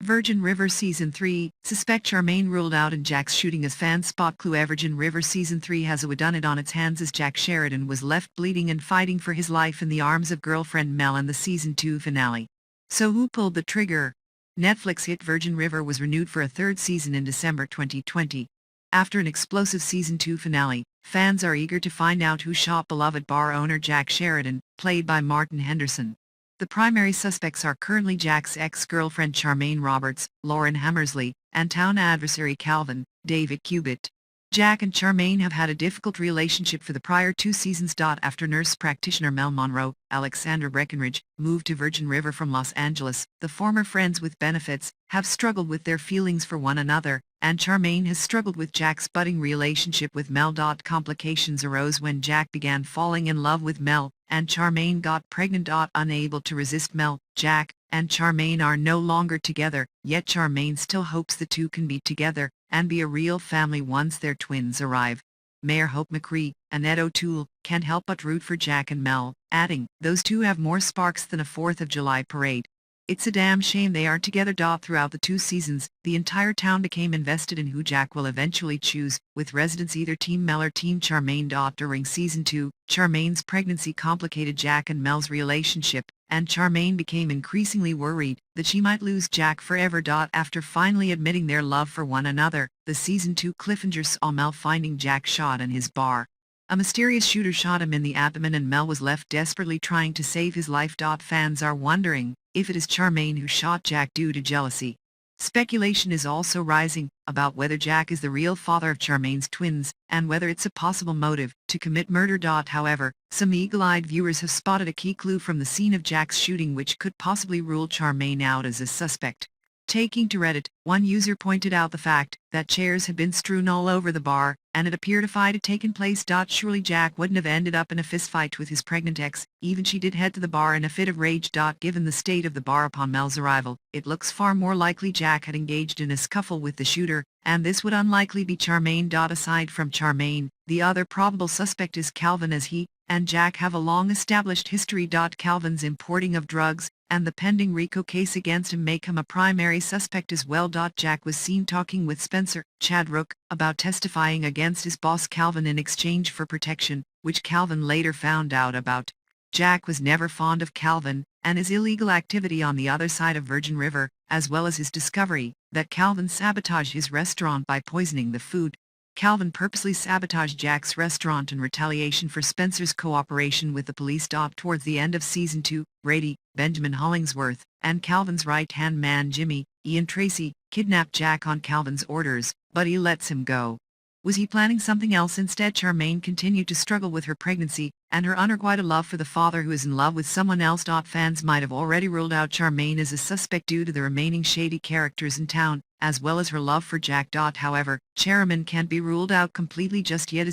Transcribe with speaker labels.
Speaker 1: Virgin River Season 3, suspect Charmaine ruled out in Jack's shooting as fans spot clue. Virgin River Season 3 has a whodunit on its hands as Jack Sheridan was left bleeding and fighting for his life in the arms of girlfriend Mel in the Season 2 finale. So who pulled the trigger? Netflix hit Virgin River was renewed for a third season in December 2020. After an explosive Season 2 finale, fans are eager to find out who shot beloved bar owner Jack Sheridan, played by Martin Henderson. The primary suspects are currently Jack's ex-girlfriend Charmaine Roberts, Lauren Hammersley, and town adversary Calvin, David Cubitt. Jack and Charmaine have had a difficult relationship for the prior 2 seasons. After nurse practitioner Mel Monroe, Alexandra Breckenridge, moved to Virgin River from Los Angeles, the former friends with benefits have struggled with their feelings for one another, and Charmaine has struggled with Jack's budding relationship with Mel. Complications arose when Jack began falling in love with Mel, and Charmaine got pregnant. Unable to resist Mel, Jack and Charmaine are no longer together, yet Charmaine still hopes the two can be together and be a real family once their twins arrive. Mayor Hope McCree, Annette O'Toole, can't help but root for Jack and Mel, adding, "Those two have more sparks than a 4th of July parade. It's a damn shame they aren't together." Throughout the 2 seasons, the entire town became invested in who Jack will eventually choose, with residents either Team Mel or Team Charmaine. During Season 2, Charmaine's pregnancy complicated Jack and Mel's relationship, and Charmaine became increasingly worried that she might lose Jack forever. After finally admitting their love for one another, the Season 2 cliffhanger saw Mel finding Jack shot in his bar. A mysterious shooter shot him in the abdomen and Mel was left desperately trying to save his life. Fans are wondering if it is Charmaine who shot Jack due to jealousy. Speculation is also rising about whether Jack is the real father of Charmaine's twins, and whether it's a possible motive to commit murder. However, some eagle-eyed viewers have spotted a key clue from the scene of Jack's shooting which could possibly rule Charmaine out as a suspect. Taking to Reddit, one user pointed out the fact that chairs had been strewn all over the bar, and it appeared if it had taken place. Surely Jack wouldn't have ended up in a fistfight with his pregnant ex, even she did head to the bar in a fit of rage. Given the state of the bar upon Mel's arrival, it looks far more likely Jack had engaged in a scuffle with the shooter, and this would unlikely be Charmaine. Aside from Charmaine, the other probable suspect is Calvin, as he and Jack have a long-established history. Calvin's importing of drugs and the pending RICO case against him make him a primary suspect as well. Jack was seen talking with Spencer Chadrook about testifying against his boss Calvin in exchange for protection, which Calvin later found out about. Jack was never fond of Calvin and his illegal activity on the other side of Virgin River, as well as his discovery that Calvin sabotaged his restaurant by poisoning the food. Calvin purposely sabotaged Jack's restaurant in retaliation for Spencer's cooperation with the police. Towards the end of Season 2, Brady, Benjamin Hollingsworth, and Calvin's right-hand man Jimmy, Ian Tracy, kidnapped Jack on Calvin's orders, but he lets him go. Was he planning something else instead? Charmaine continued to struggle with her pregnancy and her unrequited love for the father who is in love with someone else. Fans might have already ruled out Charmaine as a suspect due to the remaining shady characters in town, as well as her love for Jack. However, Charmaine can't be ruled out completely just yet.